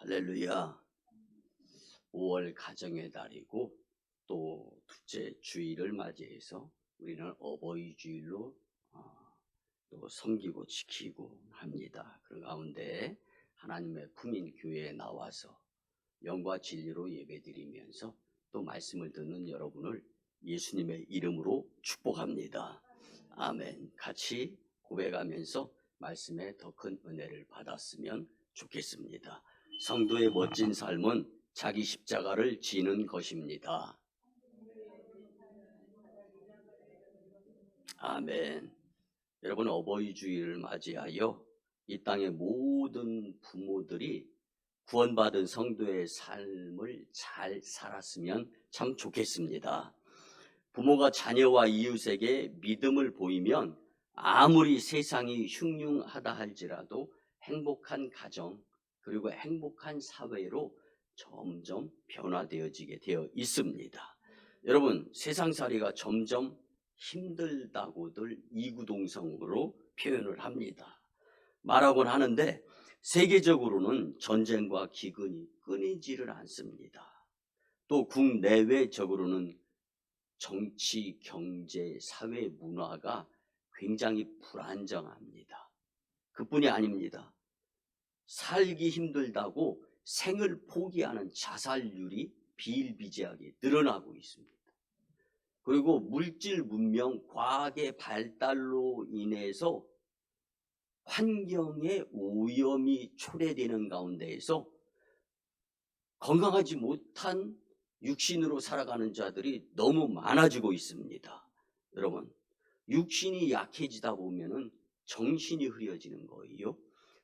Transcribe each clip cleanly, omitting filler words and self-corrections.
할렐루야. 5월 가정의 달이고 또 둘째 주일을 맞이해서 우리는 어버이 주일로 또 섬기고 지키고 합니다. 그 가운데 하나님의 품인 교회에 나와서 영과 진리로 예배드리면서 또 말씀을 듣는 여러분을 예수님의 이름으로 축복합니다. 아멘. 같이 고백하면서 말씀에 더 큰 은혜를 받았으면 좋겠습니다. 성도의 멋진 삶은 자기 십자가를 지는 것입니다. 아멘. 여러분, 어버이 주일을 맞이하여 이 땅의 모든 부모들이 구원받은 성도의 삶을 잘 살았으면 참 좋겠습니다. 부모가 자녀와 이웃에게 믿음을 보이면 아무리 세상이 흉흉하다 할지라도 행복한 가정 그리고 행복한 사회로 점점 변화되어지게 되어 있습니다. 여러분, 세상살이가 점점 힘들다고들 이구동성으로 표현을 합니다. 말하곤 하는데 세계적으로는 전쟁과 기근이 끊이지를 않습니다. 또 국내외적으로는 정치, 경제, 사회, 문화가 굉장히 불안정합니다. 그뿐이 아닙니다. 살기 힘들다고 생을 포기하는 자살률이 비일비재하게 늘어나고 있습니다. 그리고 물질 문명, 과학의 발달로 인해서 환경의 오염이 초래되는 가운데에서 건강하지 못한 육신으로 살아가는 자들이 너무 많아지고 있습니다. 여러분, 육신이 약해지다 보면은 정신이 흐려지는 거예요.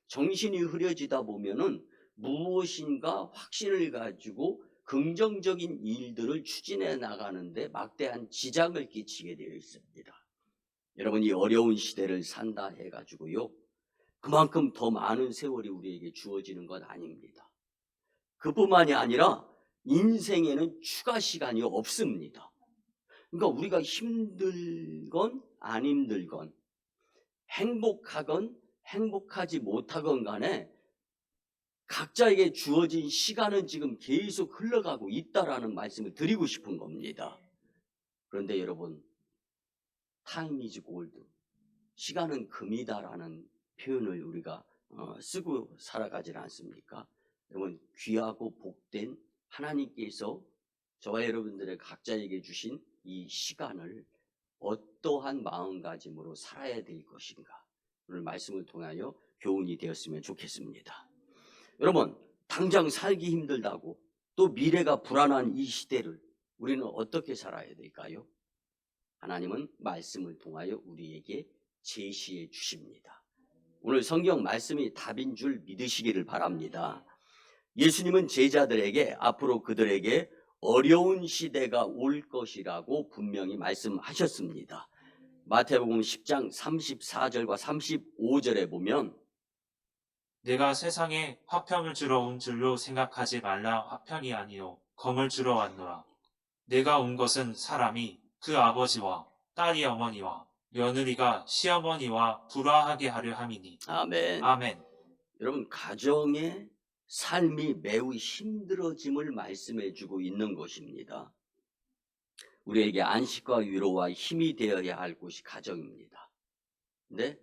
정신이 흐려지다 보면은 무엇인가 확신을 가지고 긍정적인 일들을 추진해 나가는데 막대한 지장을 끼치게 되어 있습니다. 여러분, 이 어려운 시대를 산다 해가지고요, 그만큼 더 많은 세월이 우리에게 주어지는 것 아닙니다. 그뿐만이 아니라 인생에는 추가 시간이 없습니다. 그러니까 우리가 힘들건 안 힘들건 행복하건 행복하지 못하건 간에 각자에게 주어진 시간은 지금 계속 흘러가고 있다라는 말씀을 드리고 싶은 겁니다. 그런데 여러분, time is gold, 시간은 금이다라는 표현을 우리가 쓰고 살아가지 않습니까? 여러분, 귀하고 복된 하나님께서 저와 여러분들의 각자에게 주신 이 시간을 어떠한 마음가짐으로 살아야 될 것인가, 오늘 말씀을 통하여 교훈이 되었으면 좋겠습니다. 여러분, 당장 살기 힘들다고 또 미래가 불안한 이 시대를 우리는 어떻게 살아야 될까요? 하나님은 말씀을 통하여 우리에게 제시해 주십니다. 오늘 성경 말씀이 답인 줄 믿으시기를 바랍니다. 예수님은 제자들에게 앞으로 그들에게 어려운 시대가 올 것이라고 분명히 말씀하셨습니다. 마태복음 10장 34절과 35절에 보면 내가 세상에 화평을 주러 온 줄로 생각하지 말라. 화평이 아니요 검을 주러 왔노라. 내가 온 것은 사람이 그 아버지와 딸이 어머니와 며느리가 시어머니와 불화하게 하려 함이니. 아멘. 아멘. 여러분, 가정의 삶이 매우 힘들어짐을 말씀해 주고 있는 것입니다. 우리에게 안식과 위로와 힘이 되어야 할 곳이 가정입니다. 근데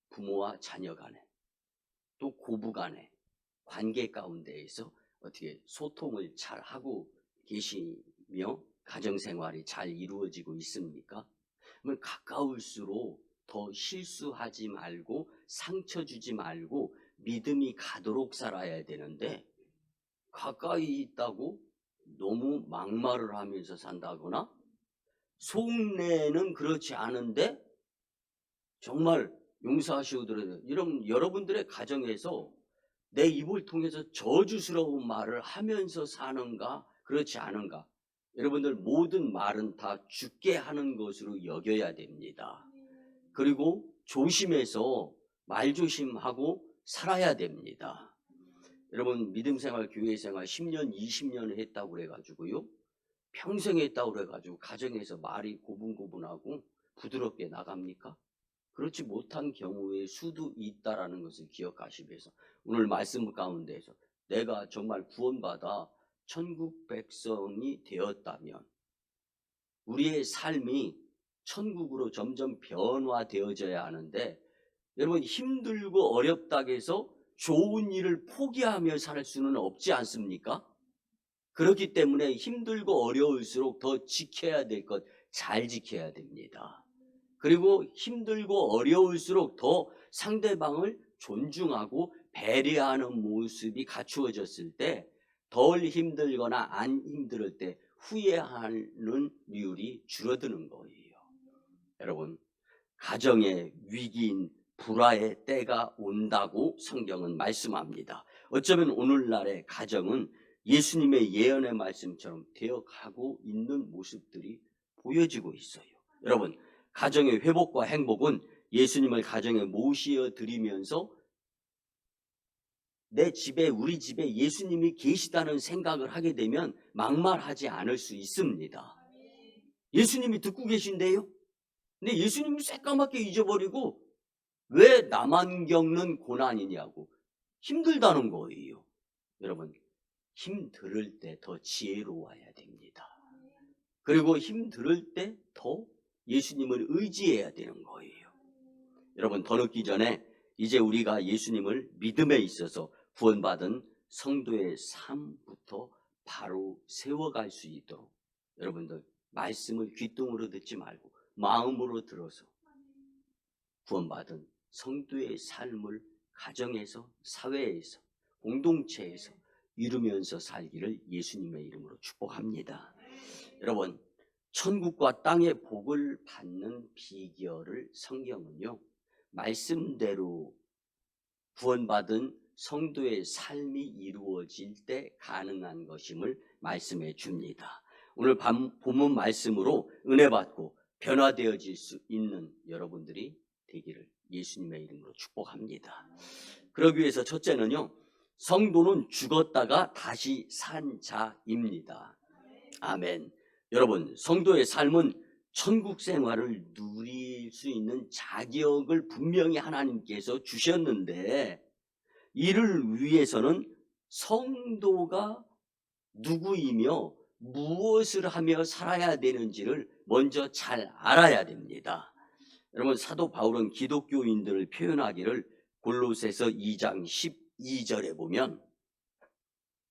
부모와 자녀 간에 또 고부 간에 관계 가운데에서 어떻게 소통을 잘 하고 계시며 가정생활이 잘 이루어지고 있습니까? 그러면 가까울수록 더 실수하지 말고 상처 주지 말고 믿음이 가도록 살아야 되는데, 가까이 있다고 너무 막말을 하면서 산다거나 속내는 그렇지 않은데 정말 용서하시오더라도 이런 여러분들의 가정에서 내 입을 통해서 저주스러운 말을 하면서 사는가 그렇지 않은가, 여러분들 모든 말은 다 죽게 하는 것으로 여겨야 됩니다. 그리고 조심해서 말조심하고 살아야 됩니다. 여러분, 믿음생활 교회생활 10년 20년 했다고 그래가지고요, 평생 했다고 그래가지고 가정에서 말이 고분고분하고 부드럽게 나갑니까? 그렇지 못한 경우의 수도 있다라는 것을 기억하시면서 오늘 말씀 가운데에서 내가 정말 구원받아 천국 백성이 되었다면 우리의 삶이 천국으로 점점 변화되어져야 하는데, 여러분 힘들고 어렵다고 해서 좋은 일을 포기하며 살 수는 없지 않습니까? 그렇기 때문에 힘들고 어려울수록 더 지켜야 될 것 잘 지켜야 됩니다. 그리고 힘들고 어려울수록 더 상대방을 존중하고 배려하는 모습이 갖추어졌을 때 덜 힘들거나 안 힘들 때 후회하는 비율이 줄어드는 거예요. 여러분, 가정의 위기인 불화의 때가 온다고 성경은 말씀합니다. 어쩌면 오늘날의 가정은 예수님의 예언의 말씀처럼 되어가고 있는 모습들이 보여지고 있어요. 여러분, 가정의 회복과 행복은 예수님을 가정에 모시어 드리면서 내 집에, 우리 집에 예수님이 계시다는 생각을 하게 되면 막말하지 않을 수 있습니다. 예수님이 듣고 계신데요? 근데 예수님이 새까맣게 잊어버리고 왜 나만 겪는 고난이냐고 힘들다는 거예요. 여러분, 힘들을 때 더 지혜로워야 됩니다. 그리고 힘들을 때 더 예수님을 의지해야 되는 거예요. 여러분, 더 늦기 전에 이제 우리가 예수님을 믿음에 있어서 구원받은 성도의 삶부터 바로 세워갈 수 있도록 여러분들 말씀을 귓등으로 듣지 말고 마음으로 들어서 구원받은 성도의 삶을 가정에서, 사회에서, 공동체에서 이루면서 살기를 예수님의 이름으로 축복합니다. 여러분, 천국과 땅의 복을 받는 비결을 성경은요, 말씀대로 구원받은 성도의 삶이 이루어질 때 가능한 것임을 말씀해 줍니다. 오늘 본문 말씀으로 은혜 받고 변화되어질 수 있는 여러분들이 되기를 예수님의 이름으로 축복합니다. 그러기 위해서 첫째는요, 성도는 죽었다가 다시 산 자입니다. 아멘. 여러분, 성도의 삶은 천국 생활을 누릴 수 있는 자격을 분명히 하나님께서 주셨는데, 이를 위해서는 성도가 누구이며 무엇을 하며 살아야 되는지를 먼저 잘 알아야 됩니다. 여러분, 사도 바울은 기독교인들을 표현하기를 골로새서 2장 12절에 보면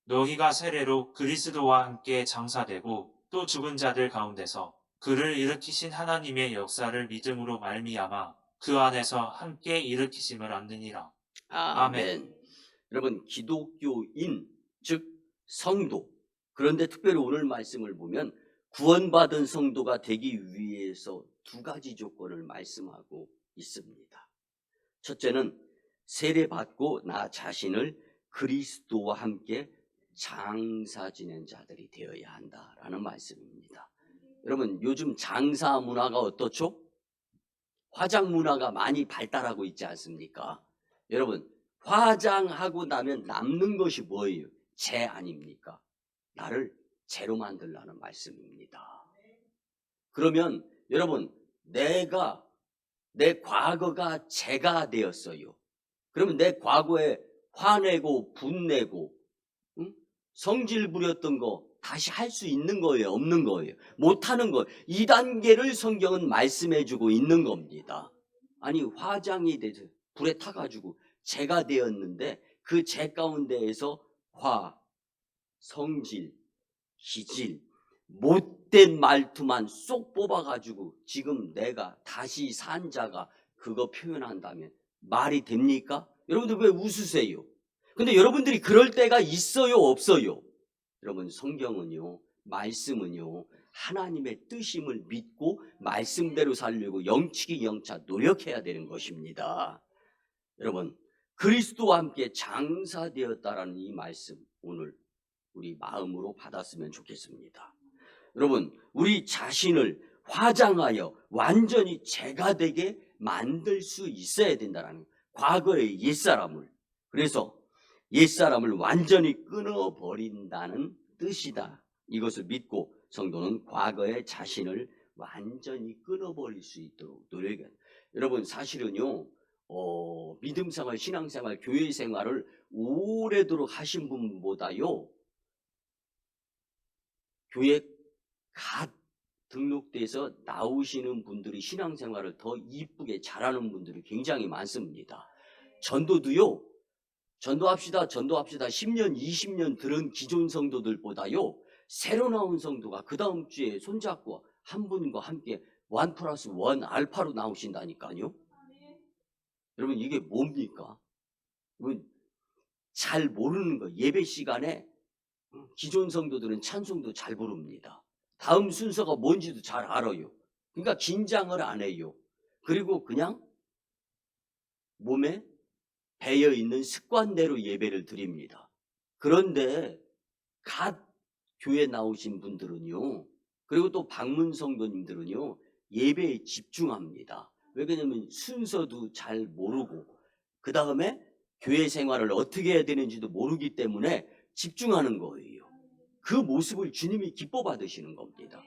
너희가 세례로 그리스도와 함께 장사되고 또 죽은 자들 가운데서 그를 일으키신 하나님의 역사를 믿음으로 말미암아 그 안에서 함께 일으키심을 얻느니라. 아멘. 여러분, 기독교인 즉 성도, 그런데 특별히 오늘 말씀을 보면 구원받은 성도가 되기 위해서 두 가지 조건을 말씀하고 있습니다. 첫째는 세례받고 나 자신을 그리스도와 함께 장사 지낸 자들이 되어야 한다라는 말씀입니다. 여러분, 요즘 장사 문화가 어떻죠? 화장 문화가 많이 발달하고 있지 않습니까? 여러분, 화장하고 나면 남는 것이 뭐예요? 재 아닙니까? 나를 재로 만들라는 말씀입니다. 그러면 여러분, 내 과거가 재가 되었어요. 그러면 내 과거에 화내고 분내고 성질 부렸던 거 다시 할 수 있는 거예요? 없는 거예요? 못하는 거예요. 이 단계를 성경은 말씀해주고 있는 겁니다. 아니, 화장이 돼서 불에 타가지고 재가 되었는데 그 재 가운데에서 화, 성질, 기질, 못된 말투만 쏙 뽑아가지고 지금 내가 다시 산 자가 그거 표현한다면 말이 됩니까? 여러분들 왜 웃으세요? 근데 여러분들이 그럴 때가 있어요, 없어요? 여러분, 성경은요, 말씀은요, 하나님의 뜻임을 믿고 말씀대로 살려고 영치기 영차 노력해야 되는 것입니다. 여러분, 그리스도와 함께 장사되었다라는 이 말씀 오늘 우리 마음으로 받았으면 좋겠습니다. 여러분, 우리 자신을 화장하여 완전히 죄가 되게 만들 수 있어야 된다는 과거의 옛사람을, 그래서 옛사람을 완전히 끊어버린다는 뜻이다. 이것을 믿고 성도는 과거의 자신을 완전히 끊어버릴 수 있도록 노력해야 돼요. 여러분, 사실은요, 믿음생활, 신앙생활, 교회생활을 오래도록 하신 분보다요, 교회 갓 등록돼서 나오시는 분들이 신앙생활을 더 이쁘게 잘하는 분들이 굉장히 많습니다. 전도도요, 전도합시다 10년 20년 들은 기존 성도들보다요, 새로 나온 성도가 그 다음 주에 손잡고 한 분과 함께 1+1 알파로 나오신다니까요. 여러분, 이게 뭡니까? 잘 모르는 거. 예배 시간에 기존 성도들은 찬송도 잘 부릅니다. 다음 순서가 뭔지도 잘 알아요. 그러니까 긴장을 안 해요. 그리고 그냥 몸에 배어 있는 습관대로 예배를 드립니다. 그런데 갓 교회 나오신 분들은요, 그리고 또 방문 성도님들은요, 예배에 집중합니다. 왜 그러냐면 순서도 잘 모르고 그 다음에 교회 생활을 어떻게 해야 되는지도 모르기 때문에 집중하는 거예요. 그 모습을 주님이 기뻐 받으시는 겁니다.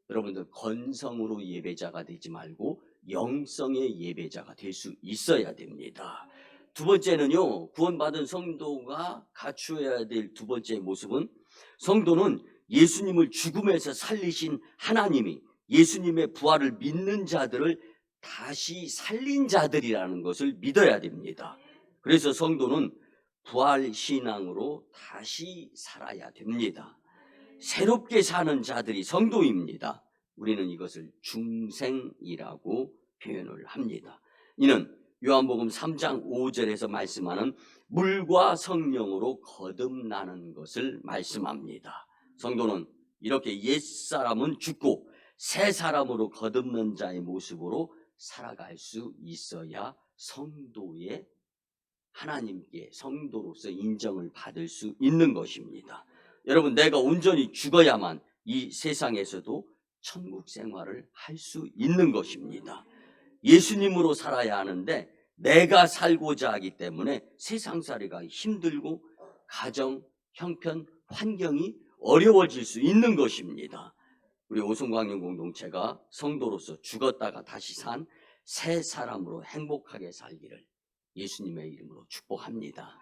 여러분들, 건성으로 예배자가 되지 말고 영성의 예배자가 될 수 있어야 됩니다. 두 번째는요, 구원받은 성도가 갖추어야 될 두 번째 모습은, 성도는 예수님을 죽음에서 살리신 하나님이 예수님의 부활을 믿는 자들을 다시 살린 자들이라는 것을 믿어야 됩니다. 그래서 성도는 부활신앙으로 다시 살아야 됩니다. 새롭게 사는 자들이 성도입니다. 우리는 이것을 중생이라고 표현을 합니다. 이는 요한복음 3장 5절에서 말씀하는 물과 성령으로 거듭나는 것을 말씀합니다. 성도는 이렇게 옛사람은 죽고 새 사람으로 거듭난 자의 모습으로 살아갈 수 있어야 성도의 하나님께 성도로서 인정을 받을 수 있는 것입니다. 여러분, 내가 온전히 죽어야만 이 세상에서도 천국 생활을 할 수 있는 것입니다. 예수님으로 살아야 하는데 내가 살고자 하기 때문에 세상살이가 힘들고 가정, 형편, 환경이 어려워질 수 있는 것입니다. 우리 오송광영 공동체가 성도로서 죽었다가 다시 산 새 사람으로 행복하게 살기를 예수님의 이름으로 축복합니다.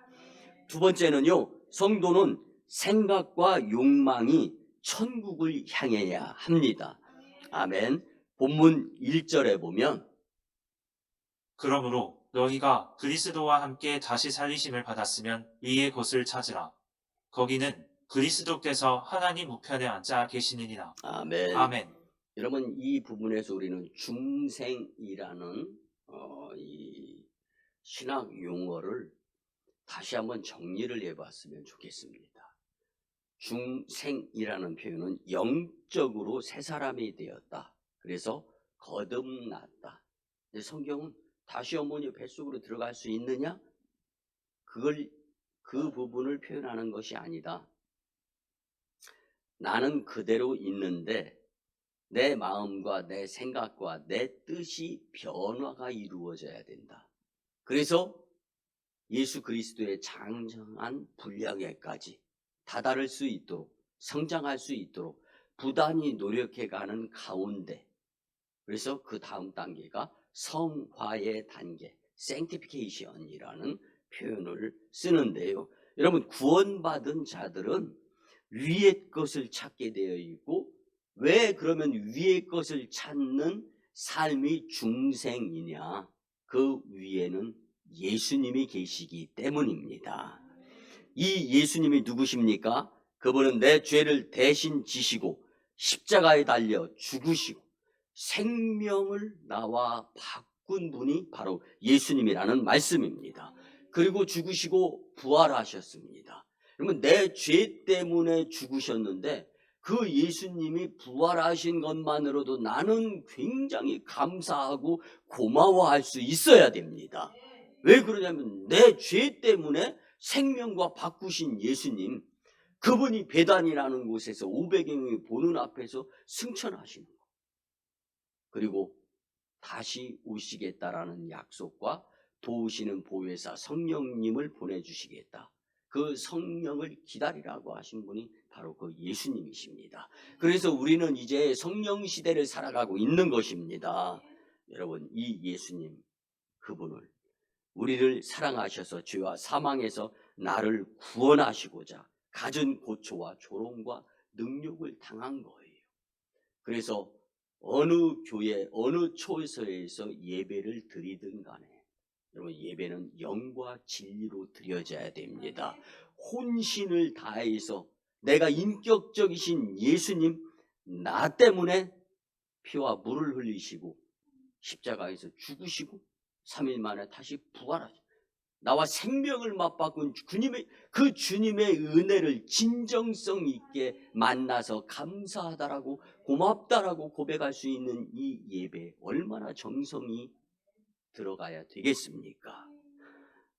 두 번째는요, 성도는 생각과 욕망이 천국을 향해야 합니다. 아멘. 본문 1절에 보면, 그러므로 너희가 그리스도와 함께 다시 살리심을 받았으면 위의 곳을 찾으라. 거기는 그리스도께서 하나님 우편에 앉아 계시느니라. 아멘. 아멘. 여러분, 이 부분에서 우리는 중생이라는 이 신학 용어를 다시 한번 정리를 해봤으면 좋겠습니다. 중생이라는 표현은 영적으로 새 사람이 되었다. 그래서 거듭났다. 근데 성경은 다시 어머니 뱃속으로 들어갈 수 있느냐? 그 부분을 표현하는 것이 아니다. 나는 그대로 있는데 내 마음과 내 생각과 내 뜻이 변화가 이루어져야 된다. 그래서 예수 그리스도의 장정한 분량에까지 다다를 수 있도록, 성장할 수 있도록 부단히 노력해가는 가운데, 그래서 그 다음 단계가 성화의 단계, sanctification이라는 표현을 쓰는데요. 여러분, 구원받은 자들은 위의 것을 찾게 되어 있고, 왜 그러면 위의 것을 찾는 삶이 중생이냐? 그 위에는 예수님이 계시기 때문입니다. 이 예수님이 누구십니까? 그분은 내 죄를 대신 지시고 십자가에 달려 죽으시고 생명을 나와 바꾼 분이 바로 예수님이라는 말씀입니다. 그리고 죽으시고 부활하셨습니다. 그러면 내 죄 때문에 죽으셨는데 그 예수님이 부활하신 것만으로도 나는 굉장히 감사하고 고마워할 수 있어야 됩니다. 왜 그러냐면 내 죄 때문에 생명과 바꾸신 예수님, 그분이 베단이라는 곳에서 500여 명이 보는 앞에서 승천하시는 것, 그리고 다시 오시겠다라는 약속과 도우시는 보혜사 성령님을 보내주시겠다, 그 성령을 기다리라고 하신 분이 바로 그 예수님이십니다. 그래서 우리는 이제 성령 시대를 살아가고 있는 것입니다. 여러분, 이 예수님, 그분을, 우리를 사랑하셔서 죄와 사망에서 나를 구원하시고자 갖은 고초와 조롱과 능욕을 당한 거예요. 그래서 어느 교회, 어느 초소에서 예배를 드리든 간에 여러분, 예배는 영과 진리로 드려져야 됩니다. 혼신을 다해서 내가 인격적이신 예수님, 나 때문에 피와 물을 흘리시고 십자가에서 죽으시고 3일 만에 다시 부활하시고 나와 생명을 맞바꾼 그 주님의 은혜를 진정성 있게 만나서 감사하다라고 고맙다라고 고백할 수 있는 이 예배, 얼마나 정성이 들어가야 되겠습니까?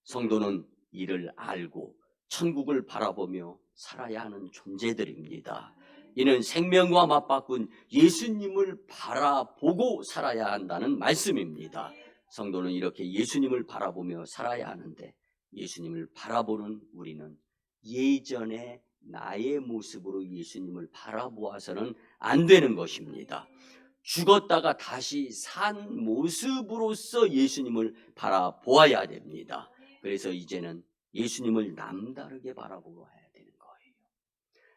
성도는 이를 알고 천국을 바라보며 살아야 하는 존재들입니다. 이는 생명과 맞바꾼 예수님을 바라보고 살아야 한다는 말씀입니다. 성도는 이렇게 예수님을 바라보며 살아야 하는데, 예수님을 바라보는 우리는 예전의 나의 모습으로 예수님을 바라보아서는 안 되는 것입니다. 죽었다가 다시 산 모습으로서 예수님을 바라보아야 됩니다. 그래서 이제는 예수님을 남다르게 바라보아야 되는 거예요.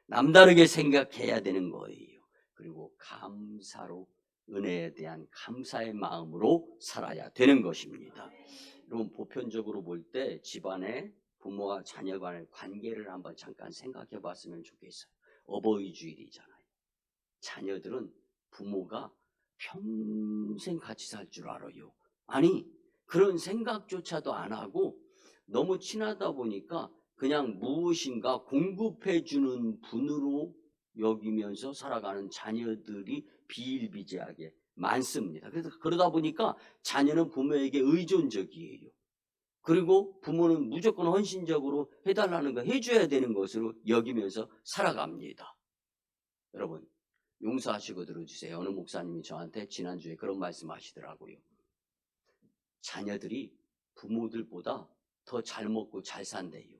남다르게 생각해야 되는 거예요. 그리고 감사로, 은혜에 대한 감사의 마음으로 살아야 되는 것입니다. 여러분, 보편적으로 볼 때 집안의 부모와 자녀 간의 관계를 한번 잠깐 생각해 봤으면 좋겠어요. 어버이 주일이잖아요. 자녀들은 부모가 평생 같이 살 줄 알아요. 아니, 그런 생각조차도 안 하고 너무 친하다 보니까 그냥 무엇인가 공급해주는 분으로 여기면서 살아가는 자녀들이 비일비재하게 많습니다. 그래서 그러다 보니까 자녀는 부모에게 의존적이에요. 그리고 부모는 무조건 헌신적으로 해달라는 거 해줘야 되는 것으로 여기면서 살아갑니다. 여러분, 용서하시고 들어주세요. 어느 목사님이 저한테 지난주에 그런 말씀 하시더라고요. 자녀들이 부모들보다 더 잘 먹고 잘 산대요.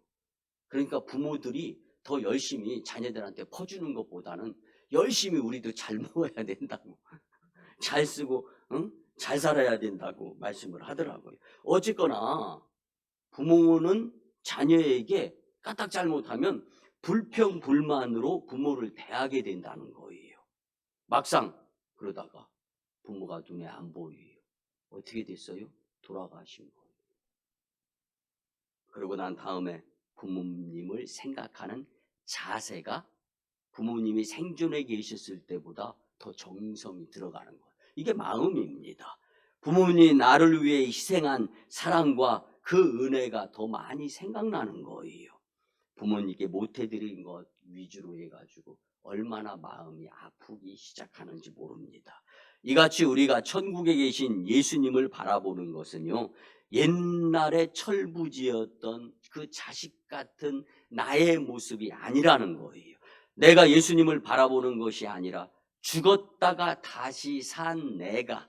그러니까 부모들이 더 열심히 자녀들한테 퍼주는 것보다는 열심히 우리도 잘 먹어야 된다고, 잘 쓰고 잘 살아야 된다고 말씀을 하더라고요. 어쨌거나 부모는 자녀에게 까딱 잘못하면 불평불만으로 부모를 대하게 된다는 거예요. 막상 그러다가 부모가 눈에 안 보여요. 어떻게 됐어요? 돌아가신 거예요. 그러고 난 다음에 부모님을 생각하는 자세가 부모님이 생존해 계셨을 때보다 더 정성이 들어가는 거예요. 이게 마음입니다. 부모님이 나를 위해 희생한 사랑과 그 은혜가 더 많이 생각나는 거예요. 부모님께 못해드린 것 위주로 해가지고 얼마나 마음이 아프기 시작하는지 모릅니다. 이같이 우리가 천국에 계신 예수님을 바라보는 것은요, 옛날에 철부지였던 그 자식 같은 나의 모습이 아니라는 거예요. 내가 예수님을 바라보는 것이 아니라 죽었다가 다시 산 내가,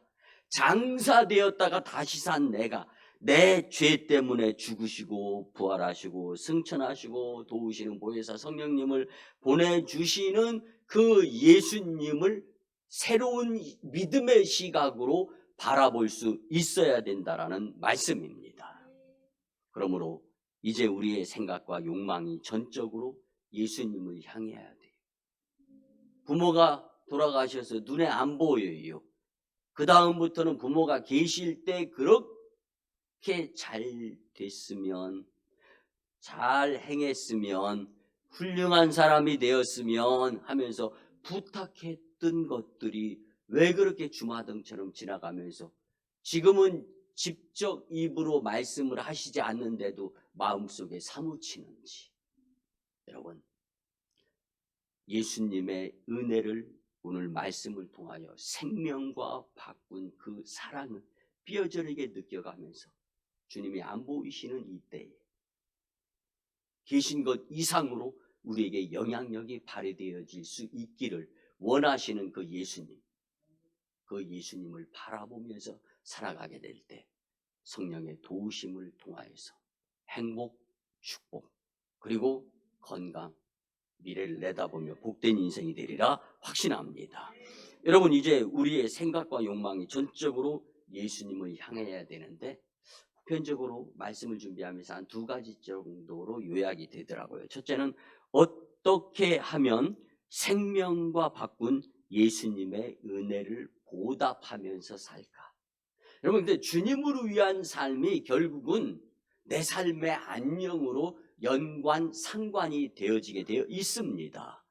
장사되었다가 다시 산 내가, 내 죄 때문에 죽으시고 부활하시고 승천하시고 도우시는 보혜사 성령님을 보내주시는 그 예수님을 새로운 믿음의 시각으로 바라볼 수 있어야 된다라는 말씀입니다. 그러므로 이제 우리의 생각과 욕망이 전적으로 예수님을 향해야 돼요. 부모가 돌아가셔서 눈에 안 보여요. 그 다음부터는 부모가 계실 때 그렇게 잘 됐으면, 잘 행했으면, 훌륭한 사람이 되었으면 하면서 부탁했던 것들이 왜 그렇게 주마등처럼 지나가면서 지금은 직접 입으로 말씀을 하시지 않는데도 마음속에 사무치는지. 여러분, 예수님의 은혜를 오늘 말씀을 통하여 생명과 바꾼 그 사랑을 뼈저리게 느껴가면서 주님이 안 보이시는 이때에 계신 것 이상으로 우리에게 영향력이 발휘되어질 수 있기를 원하시는 그 예수님, 그 예수님을 바라보면서 살아가게 될 때 성령의 도우심을 통하여서 행복, 축복, 그리고 건강, 미래를 내다보며 복된 인생이 되리라 확신합니다. 여러분, 이제 우리의 생각과 욕망이 전적으로 예수님을 향해야 되는데 보편적으로 말씀을 준비하면서 한 2가지 정도로 요약이 되더라고요. 첫째는 어떻게 하면 생명과 바꾼 예수님의 은혜를 보답하면서 살까? 여러분, 근데 주님을 위한 삶이 결국은 내 삶의 안녕으로 상관이 되어지게 되어 있습니다.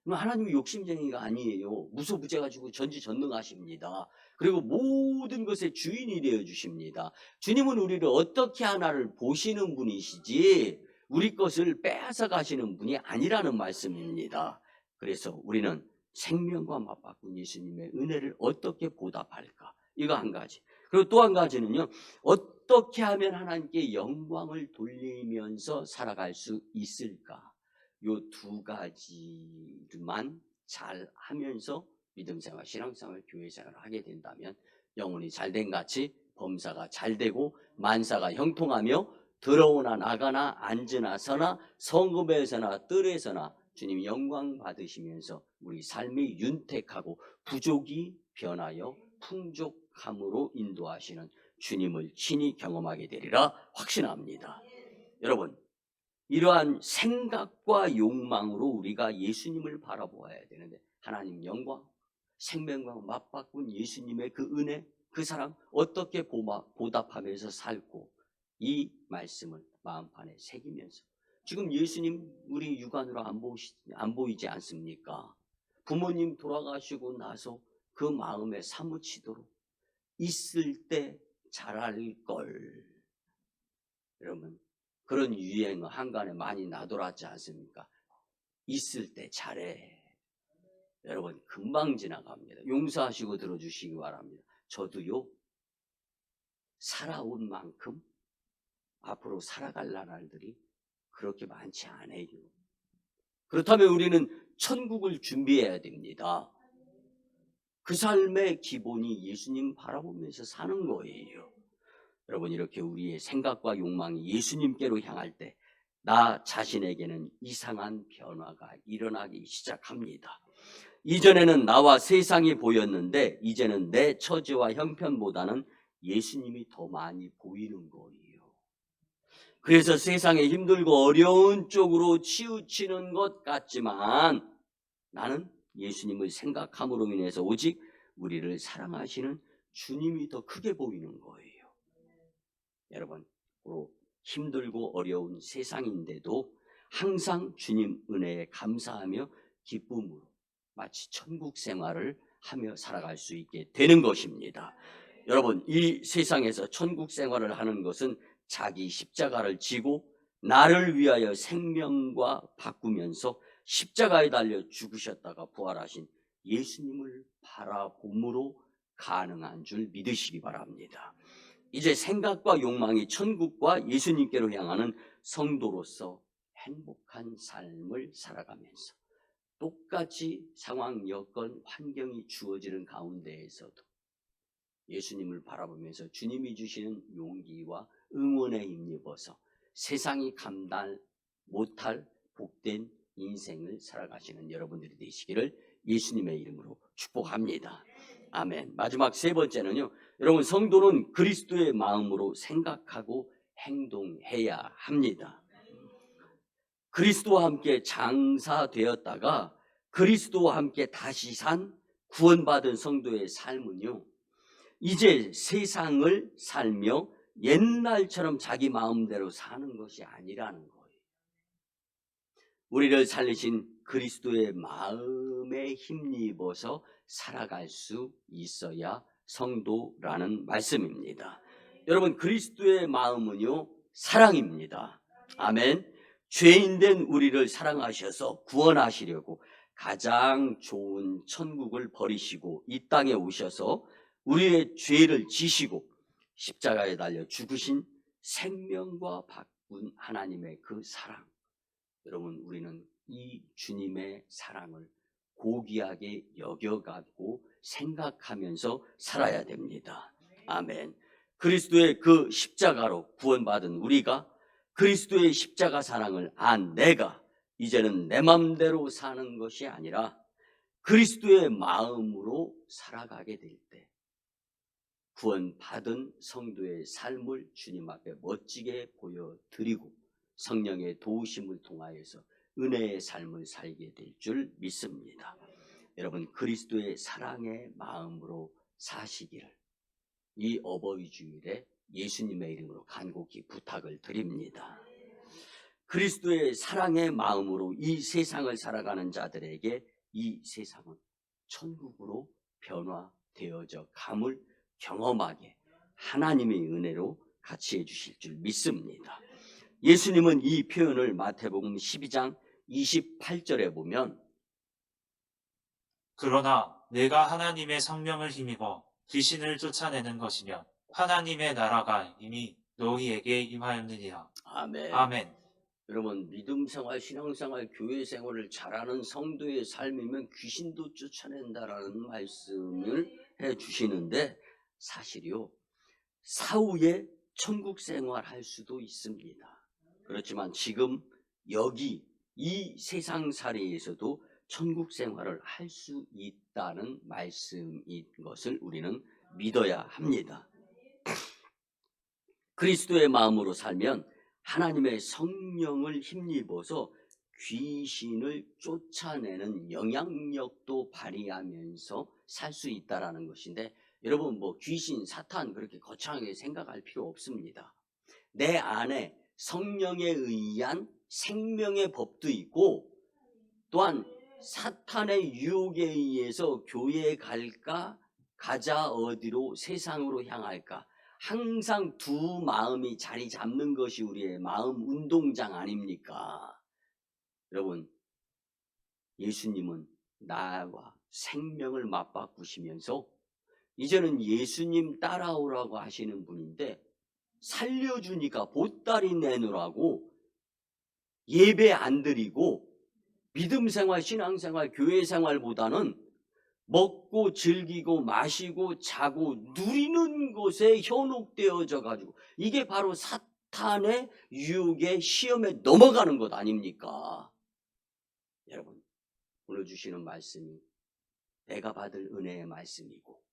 하나님이 욕심쟁이가 아니에요. 무소부재가지고 전지전능하십니다. 그리고 모든 것의 주인이 되어 주십니다. 주님은 우리를 어떻게 하나를 보시는 분이시지 우리 것을 빼앗아 가시는 분이 아니라는 말씀입니다. 그래서 우리는 생명과 맞바꾼 예수님의 은혜를 어떻게 보답할까? 이거 한 가지. 그리고 또 한 가지는요, 어떻게 하면 하나님께 영광을 돌리면서 살아갈 수 있을까? 요 2가지만 잘 하면서 믿음생활, 신앙생활, 교회생활을 하게 된다면 영혼이 잘된 같이 범사가 잘되고 만사가 형통하며 들어오나 나가나 앉으나 서나 성읍에서나 뜰에서나 주님 영광 받으시면서 우리 삶이 윤택하고 부족이 변하여 풍족함으로 인도하시는 주님을 친히 경험하게 되리라 확신합니다. 여러분, 이러한 생각과 욕망으로 우리가 예수님을 바라보아야 되는데 하나님 영광, 생명과 맞바꾼 예수님의 그 은혜, 그 사랑 어떻게 보답하면서 살고 이 말씀을 마음판에 새기면서 지금 예수님 우리 육안으로 안 보이지 않습니까? 부모님 돌아가시고 나서 그 마음에 사무치도록 있을 때 잘할 걸. 여러분, 그런 유행 한간에 많이 나돌았지 않습니까? 있을 때 잘해. 여러분, 금방 지나갑니다. 용서하시고 들어주시기 바랍니다. 저도요, 살아온 만큼 앞으로 살아갈 날들이 그렇게 많지 않아요. 그렇다면 우리는 천국을 준비해야 됩니다. 그 삶의 기본이 예수님 바라보면서 사는 거예요. 여러분, 이렇게 우리의 생각과 욕망이 예수님께로 향할 때 나 자신에게는 이상한 변화가 일어나기 시작합니다. 이전에는 나와 세상이 보였는데 이제는 내 처지와 형편보다는 예수님이 더 많이 보이는 거예요. 그래서 세상에 힘들고 어려운 쪽으로 치우치는 것 같지만 나는 예수님을 생각함으로 인해서 오직 우리를 사랑하시는 주님이 더 크게 보이는 거예요. 여러분, 힘들고 어려운 세상인데도 항상 주님 은혜에 감사하며 기쁨으로 마치 천국 생활을 하며 살아갈 수 있게 되는 것입니다. 여러분, 이 세상에서 천국 생활을 하는 것은 자기 십자가를 지고 나를 위하여 생명과 바꾸면서 십자가에 달려 죽으셨다가 부활하신 예수님을 바라봄으로 가능한 줄 믿으시기 바랍니다. 이제 생각과 욕망이 천국과 예수님께로 향하는 성도로서 행복한 삶을 살아가면서 똑같이 상황, 여건, 환경이 주어지는 가운데에서도 예수님을 바라보면서 주님이 주시는 용기와 응원에 힘입어서 세상이 감당 못할 복된 인생을 살아가시는 여러분들이 되시기를 예수님의 이름으로 축복합니다. 아멘. 마지막 3번째는요. 여러분, 성도는 그리스도의 마음으로 생각하고 행동해야 합니다. 그리스도와 함께 장사되었다가 그리스도와 함께 다시 산 구원받은 성도의 삶은요, 이제 세상을 살며 옛날처럼 자기 마음대로 사는 것이 아니라는 거예요. 우리를 살리신 그리스도의 마음에 힘입어서 살아갈 수 있어야 성도라는 말씀입니다. 여러분, 그리스도의 마음은요, 사랑입니다. 아멘. 죄인된 우리를 사랑하셔서 구원하시려고 가장 좋은 천국을 버리시고 이 땅에 오셔서 우리의 죄를 지시고 십자가에 달려 죽으신 생명과 바꾼 하나님의 그 사랑. 여러분, 우리는 이 주님의 사랑을 고귀하게 여겨가고 생각하면서 살아야 됩니다. 아멘. 그리스도의 그 십자가로 구원받은 우리가 그리스도의 십자가 사랑을 안 내가 이제는 내 맘대로 사는 것이 아니라 그리스도의 마음으로 살아가게 될 때 구원받은 성도의 삶을 주님 앞에 멋지게 보여드리고 성령의 도우심을 통하여서 은혜의 삶을 살게 될 줄 믿습니다. 여러분, 그리스도의 사랑의 마음으로 사시기를 이 어버이 주일에 예수님의 이름으로 간곡히 부탁을 드립니다. 그리스도의 사랑의 마음으로 이 세상을 살아가는 자들에게 이 세상은 천국으로 변화되어져 감을 경험하게 하나님의 은혜로 같이 해주실 줄 믿습니다. 예수님은 이 표현을 마태복음 12장 28절에 보면 그러나 내가 하나님의 성령을 힘입어 귀신을 쫓아내는 것이면 하나님의 나라가 이미 너희에게 임하였느니라. 아멘. 아멘. 여러분, 믿음 생활, 신앙 생활, 교회 생활을 잘하는 성도의 삶이면 귀신도 쫓아낸다라는 말씀을 해 주시는데 사실이요, 사후에 천국 생활할 수도 있습니다. 그렇지만 지금 여기 이 세상살이에서도 천국 생활을 할 수 있다는 말씀인 것을 우리는 믿어야 합니다. 그리스도의 마음으로 살면 하나님의 성령을 힘입어서 귀신을 쫓아내는 영향력도 발휘하면서 살 수 있다라는 것인데, 여러분, 뭐 귀신, 사탄 그렇게 거창하게 생각할 필요 없습니다. 내 안에 성령에 의한 생명의 법도 있고, 또한 사탄의 유혹에 의해서 교회에 갈까, 가자 어디로, 세상으로 향할까, 항상 두 마음이 자리 잡는 것이 우리의 마음 운동장 아닙니까? 여러분, 예수님은 나와 생명을 맞바꾸시면서 이제는 예수님 따라오라고 하시는 분인데, 살려주니까 보따리 내놓으라고 예배 안 드리고 믿음 생활, 신앙 생활, 교회 생활보다는 먹고 즐기고 마시고 자고 누리는 것에 현혹되어져 가지고, 이게 바로 사탄의 유혹의 시험에 넘어가는 것 아닙니까? 여러분, 오늘 주시는 말씀이 내가 받을 은혜의 말씀이고,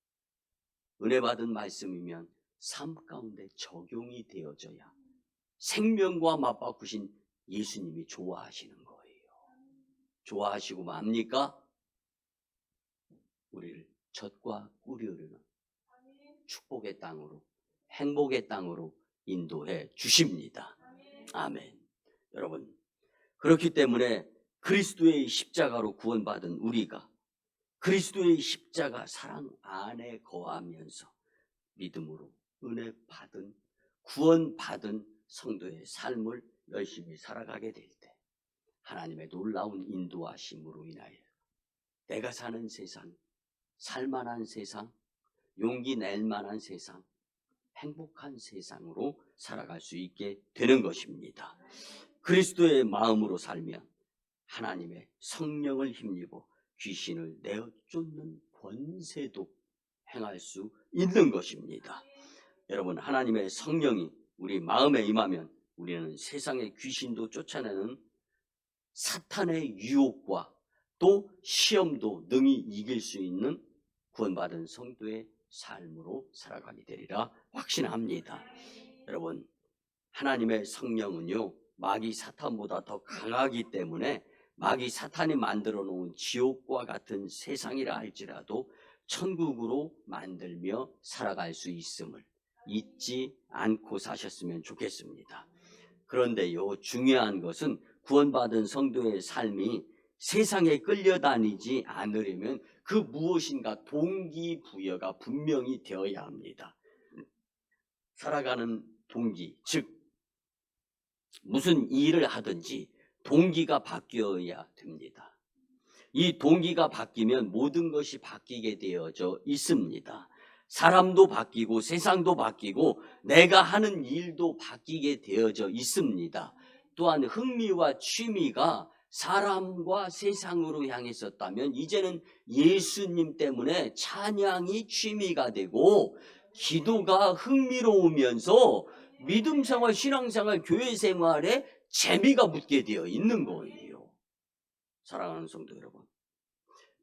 은혜 받은 말씀이면 삶 가운데 적용이 되어져야 생명과 맞바꾸신 예수님이 좋아하시는 거예요. 좋아하시고 맙니까? 우리를 젖과 꿀이 흐르는 축복의 땅으로, 행복의 땅으로 인도해 주십니다. 아멘. 여러분, 그렇기 때문에 그리스도의 십자가로 구원받은 우리가 그리스도의 십자가 사랑 안에 거하면서 믿음으로 은혜 받은, 구원받은 성도의 삶을 열심히 살아가게 될 때 하나님의 놀라운 인도하심으로 인하여 내가 사는 세상, 살만한 세상, 용기 낼 만한 세상, 행복한 세상으로 살아갈 수 있게 되는 것입니다. 그리스도의 마음으로 살면 하나님의 성령을 힘입어 귀신을 내어 쫓는 권세도 행할 수 있는 것입니다. 여러분, 하나님의 성령이 우리 마음에 임하면 우리는 세상의 귀신도 쫓아내는 사탄의 유혹과 또 시험도 능히 이길 수 있는 구원받은 성도의 삶으로 살아가게 되리라 확신합니다. 여러분, 하나님의 성령은요, 마귀 사탄보다 더 강하기 때문에 마귀 사탄이 만들어 놓은 지옥과 같은 세상이라 할지라도 천국으로 만들며 살아갈 수 있음을 잊지 않고 사셨으면 좋겠습니다. 그런데요, 중요한 것은 구원받은 성도의 삶이 세상에 끌려다니지 않으려면 그 무엇인가 동기부여가 분명히 되어야 합니다. 살아가는 동기, 즉 무슨 일을 하든지 동기가 바뀌어야 됩니다. 이 동기가 바뀌면 모든 것이 바뀌게 되어져 있습니다. 사람도 바뀌고 세상도 바뀌고 내가 하는 일도 바뀌게 되어져 있습니다. 또한 흥미와 취미가 사람과 세상으로 향했었다면 이제는 예수님 때문에 찬양이 취미가 되고 기도가 흥미로우면서 믿음 생활, 신앙 생활, 교회 생활에 재미가 붙게 되어 있는 거예요. 사랑하는 성도 여러분,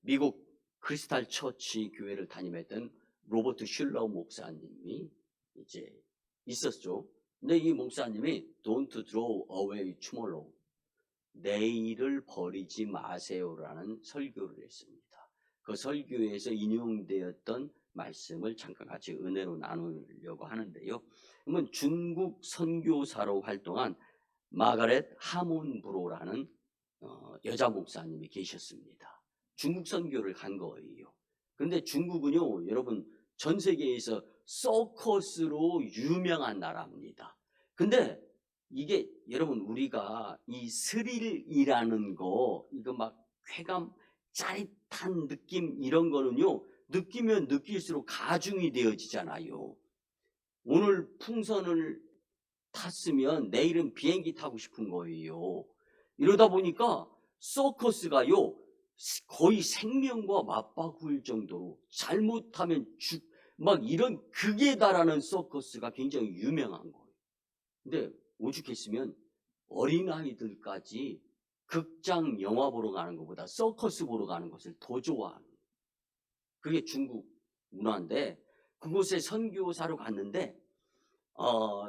미국 크리스탈 처치 교회를 담임했던 로버트 슐러 목사님이 이제 있었죠. 근데 이 목사님이 Don't throw away tomorrow. 내일을 버리지 마세요라는 설교를 했습니다. 그 설교에서 인용되었던 말씀을 잠깐 같이 은혜로 나누려고 하는데요. 그러면 중국 선교사로 활동한 마가렛 하몬브로라는 여자 목사님이 계셨습니다. 중국 선교를 간 거예요. 그런데 중국은요, 여러분 전 세계에서 서커스로 유명한 나라입니다. 근데 이게 여러분 우리가 이 스릴이라는 거, 이거 막 쾌감, 짜릿한 느낌 이런 거는요, 느끼면 느낄수록 가중이 되어지잖아요. 오늘 풍선을 탔으면 내일은 비행기 타고 싶은 거예요. 이러다 보니까 서커스가요, 거의 생명과 맞바꿀 정도로 잘못하면 막 이런 극에 달하는 서커스가 굉장히 유명한 거예요. 근데 오죽했으면 어린아이들까지 극장 영화 보러 가는 것보다 서커스 보러 가는 것을 더 좋아하는, 그게 중국 문화인데, 그곳에 선교사로 갔는데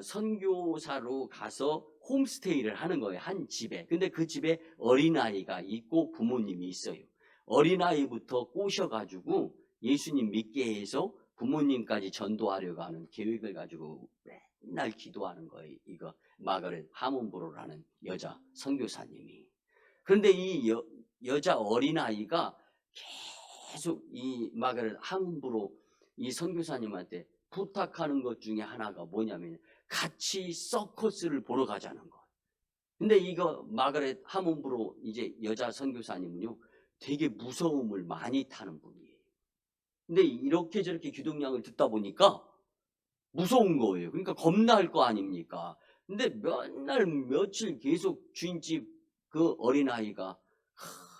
선교사로 가서 홈스테이를 하는 거예요. 한 집에. 근데 그 집에 어린아이가 있고 부모님이 있어요. 어린아이부터 꼬셔가지고 예수님 믿게 해서 부모님까지 전도하려고 하는 계획을 가지고 맨날 기도하는 거예요. 이거 마가렛 하몬브로라는 여자 선교사님이. 그런데 이 여자 어린아이가 계속 이 마가렛 하몬브로 이 선교사님한테 부탁하는 것 중에 하나가 뭐냐면 같이 서커스를 보러 가자는 거. 근데 이거 마가렛 하몬브로 이제 여자 선교사님은요, 되게 무서움을 많이 타는 분이에요. 근데 이렇게 저렇게 기독량을 듣다 보니까 무서운 거예요. 그러니까 겁날 거 아닙니까? 근데 맨날 며칠 계속 주인집 그 어린아이가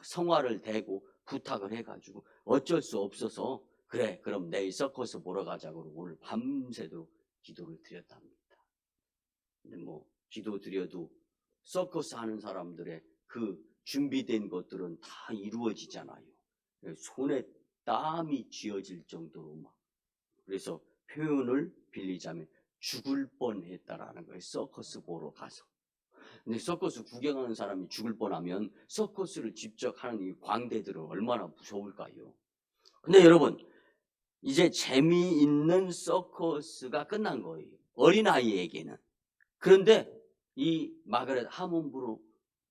성화를 대고 부탁을 해가지고 어쩔 수 없어서, 그래 그럼 내일 서커스 보러 가자고 오늘 밤새도록 기도를 드렸답니다. 근데 뭐 기도 드려도 서커스 하는 사람들의 그 준비된 것들은 다 이루어지잖아요. 손에 땀이 쥐어질 정도로 막. 그래서 표현을 빌리자면 죽을 뻔했다라는 거예요. 서커스 보러 가서. 근데 서커스 구경하는 사람이 죽을 뻔하면 서커스를 직접 하는 이 광대들은 얼마나 무서울까요? 근데 여러분, 이제 재미있는 서커스가 끝난 거예요. 어린아이에게는. 그런데 이 마가렛 하몬브로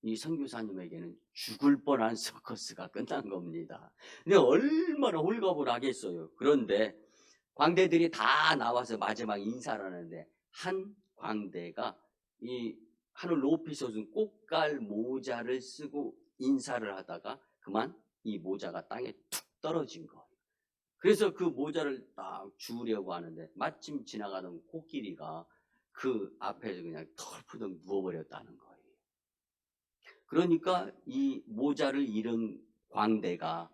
이 선교사님에게는 죽을 뻔한 서커스가 끝난 겁니다. 근데 얼마나 홀가분하겠어요. 그런데 광대들이 다 나와서 마지막 인사를 하는데 한 광대가 이 하늘 높이 솟은 꽃갈 모자를 쓰고 인사를 하다가 그만 이 모자가 땅에 툭 떨어진 거예요. 그래서 그 모자를 딱 주우려고 하는데 마침 지나가던 코끼리가 그 앞에서 그냥 털푸덕 누워버렸다는 거예요. 그러니까 이 모자를 잃은 광대가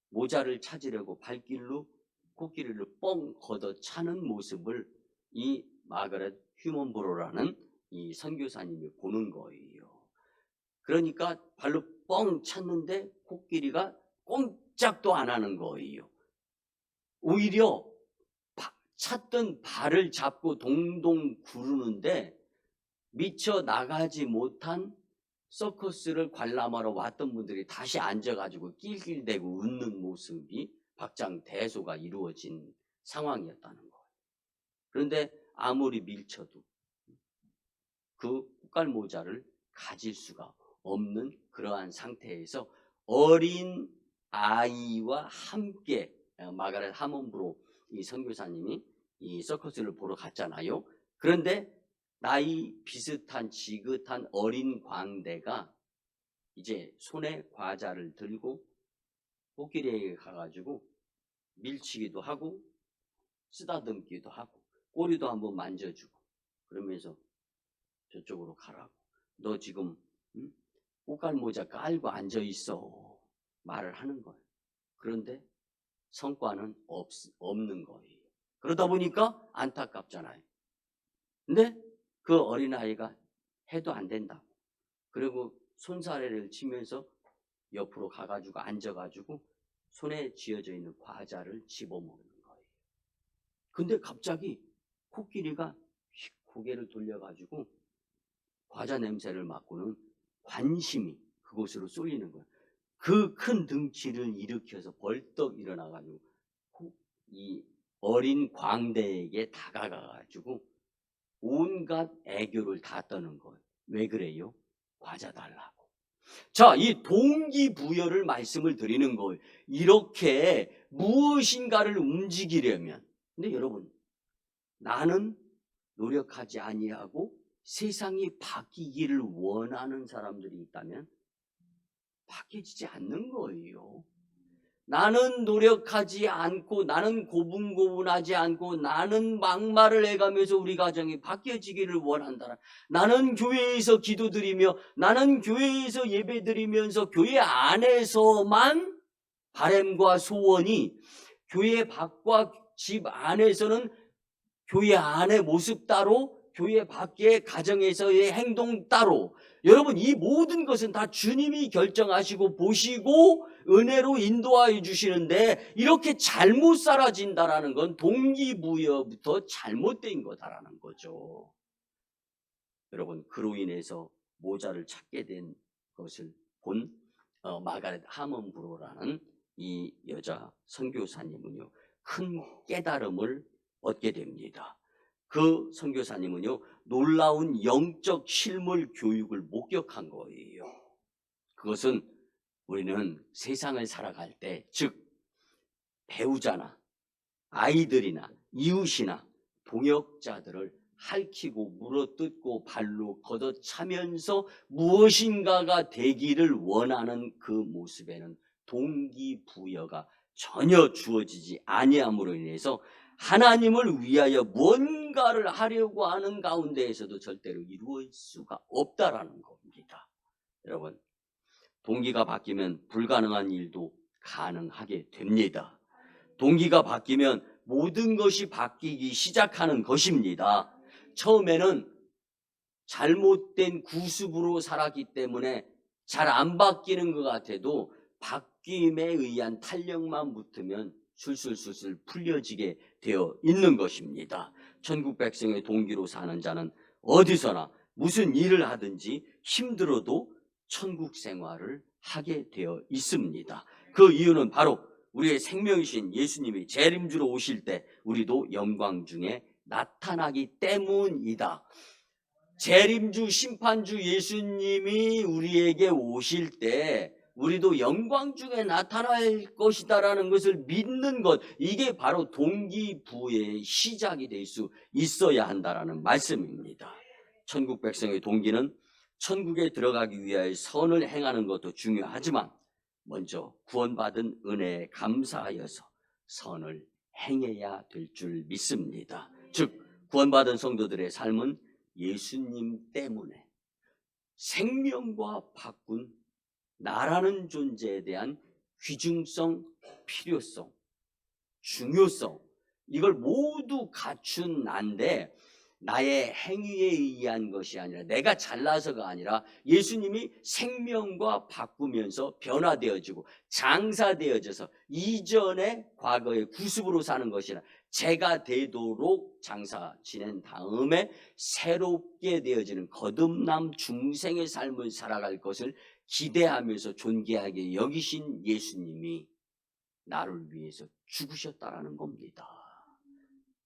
모자를 찾으려고 발길로 코끼리를 뻥 걷어 차는 모습을 이 마가렛 휴먼브로라는 이 선교사님이 보는 거예요. 그러니까 발로 뻥 찼는데 코끼리가 꼼짝도 안 하는 거예요. 오히려 찼던 발을 잡고 동동 구르는데 미처 나가지 못한 서커스를 관람하러 왔던 분들이 다시 앉아가지고 낄낄대고 웃는 모습이 박장대소가 이루어진 상황이었다는 거예요. 그런데 아무리 밀쳐도 그 꽃갈 모자를 가질 수가 없는 그러한 상태에서 어린 아이와 함께 마가렛 하몬브로 이 선교사님이 이 서커스를 보러 갔잖아요. 그런데 나이 비슷한 지긋한 어린 광대가 이제 손에 과자를 들고 코끼리에게 가가지고 밀치기도 하고 쓰다듬기도 하고 꼬리도 한번 만져주고 그러면서 저쪽으로 가라고. 너 지금 꽃갈 모자 깔고 앉아있어. 말을 하는 거예요. 그런데 성과는 없는 거예요. 그러다 보니까 안타깝잖아요. 근데 그 어린아이가 해도 안 된다고. 그리고 손사래를 치면서 옆으로 가가지고 앉아가지고 손에 쥐어져 있는 과자를 집어먹는 거예요. 근데 갑자기 코끼리가 휙 고개를 돌려가지고 과자 냄새를 맡고는 관심이 그곳으로 쏠리는 거야. 그 큰 등치를 일으켜서 벌떡 일어나가지고 이 어린 광대에게 다가가가지고 온갖 애교를 다 떠는 거예요. 왜 그래요? 과자 달라고. 자, 이 동기부여를 말씀을 드리는 거예요. 이렇게 무엇인가를 움직이려면. 근데 여러분, 나는 노력하지 아니하고 세상이 바뀌기를 원하는 사람들이 있다면 바뀌지 않는 거예요. 나는 노력하지 않고, 나는 고분고분하지 않고, 나는 막말을 해가면서 우리 가정이 바뀌어지기를 원한다. 나는 교회에서 기도드리며, 나는 교회에서 예배드리면서 교회 안에서만 바람과 소원이, 교회 밖과 집 안에서는 교회 안의 모습 따로, 교회 밖의 가정에서의 행동 따로. 여러분, 이 모든 것은 다 주님이 결정하시고 보시고 은혜로 인도하여 주시는데, 이렇게 잘못 살아진다라는 건 동기부여부터 잘못된 거다라는 거죠. 여러분, 그로 인해서 모자를 찾게 된 것을 본 마가렛 하먼브로라는 이 여자 선교사님은요, 큰 깨달음을 얻게 됩니다. 그 선교사님은요, 놀라운 영적 실물 교육을 목격한 거예요. 그것은 우리는 세상을 살아갈 때, 즉 배우자나 아이들이나 이웃이나 동역자들을 핥히고 물어뜯고 발로 걷어차면서 무엇인가가 되기를 원하는 그 모습에는 동기부여가 전혀 주어지지 아니함으로 인해서 하나님을 위하여 뭔가를 하려고 하는 가운데에서도 절대로 이루어질 수가 없다라는 겁니다. 여러분, 동기가 바뀌면 불가능한 일도 가능하게 됩니다. 동기가 바뀌면 모든 것이 바뀌기 시작하는 것입니다. 처음에는 잘못된 구습으로 살았기 때문에 잘 안 바뀌는 것 같아도 바뀜에 의한 탄력만 붙으면 술술술술 풀려지게 되어 있는 것입니다. 천국 백성의 동기로 사는 자는 어디서나 무슨 일을 하든지 힘들어도 천국 생활을 하게 되어 있습니다. 그 이유는 바로 우리의 생명이신 예수님이 재림주로 오실 때 우리도 영광 중에 나타나기 때문이다. 재림주 심판주 예수님이 우리에게 오실 때 우리도 영광 중에 나타날 것이다라는 것을 믿는 것, 이게 바로 동기부여의 시작이 될 수 있어야 한다라는 말씀입니다. 천국 백성의 동기는 천국에 들어가기 위하여 선을 행하는 것도 중요하지만 먼저 구원받은 은혜에 감사하여서 선을 행해야 될 줄 믿습니다. 즉 구원받은 성도들의 삶은 예수님 때문에 생명과 바꾼 나라는 존재에 대한 귀중성, 필요성, 중요성, 이걸 모두 갖춘 나인데 나의 행위에 의한 것이 아니라, 내가 잘나서가 아니라 예수님이 생명과 바꾸면서 변화되어지고 장사되어져서 이전에 과거의 구습으로 사는 것이라 제가 되도록 장사 지낸 다음에 새롭게 되어지는 거듭남 중생의 삶을 살아갈 것을 기대하면서 존귀하게 여기신 예수님이 나를 위해서 죽으셨다라는 겁니다.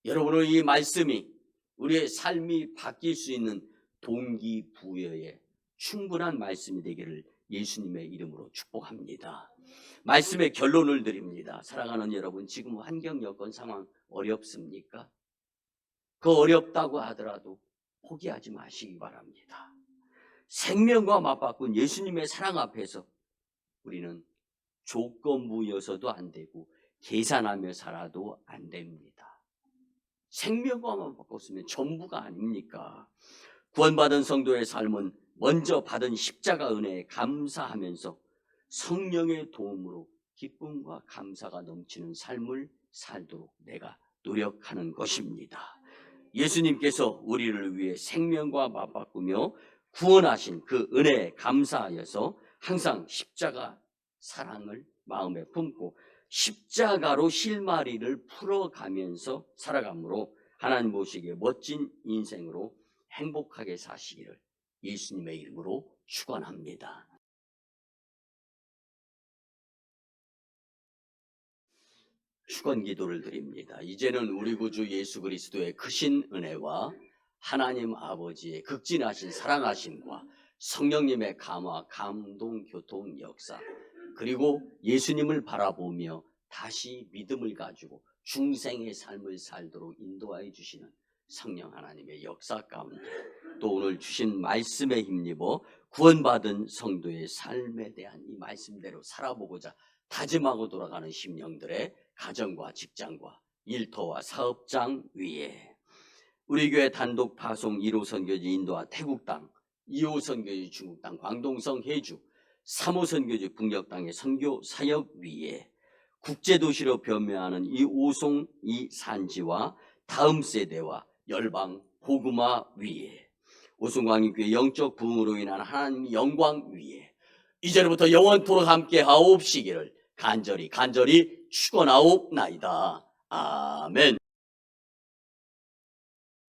여러분의 이 말씀이 우리의 삶이 바뀔 수 있는 동기부여에 충분한 말씀이 되기를 예수님의 이름으로 축복합니다. 말씀의 결론을 드립니다. 사랑하는 여러분, 지금 환경, 여건, 상황 어렵습니까? 그 어렵다고 하더라도 포기하지 마시기 바랍니다. 생명과 맞바꾼 예수님의 사랑 앞에서 우리는 조건부여서도 안 되고 계산하며 살아도 안 됩니다. 생명과만 바꿨으면 전부가 아닙니까? 구원받은 성도의 삶은 먼저 받은 십자가 은혜에 감사하면서 성령의 도움으로 기쁨과 감사가 넘치는 삶을 살도록 내가 노력하는 것입니다. 예수님께서 우리를 위해 생명과 맞바꾸며 구원하신 그 은혜에 감사하여서 항상 십자가 사랑을 마음에 품고 십자가로 실마리를 풀어가면서 살아감으로 하나님 보시기에 멋진 인생으로 행복하게 사시기를 예수님의 이름으로 축원합니다. 축원 기도를 드립니다. 이제는 우리 구주 예수 그리스도의 크신 은혜와 하나님 아버지의 극진하신 사랑하심과 성령님의 감화, 감동, 교통, 역사, 그리고 예수님을 바라보며 다시 믿음을 가지고 중생의 삶을 살도록 인도하여 주시는 성령 하나님의 역사 가운데 또 오늘 주신 말씀에 힘입어 구원받은 성도의 삶에 대한 이 말씀대로 살아보고자 다짐하고 돌아가는 심령들의 가정과 직장과 일터와 사업장 위에 우리 교회 단독 파송 1호 선교지 인도와 태국 땅, 2호 선교지 중국 땅, 광동성 해주, 3호 선교지 북녘 땅의 선교 사역 위에 국제도시로 변모하는 이 오송 이 산지와 다음 세대와 열방 복음화 위에 오송광인교회 영적 부흥으로 인한 하나님 영광 위에 이제부터 영원토록 함께 하옵시기를 간절히 축원하옵나이다. 아멘.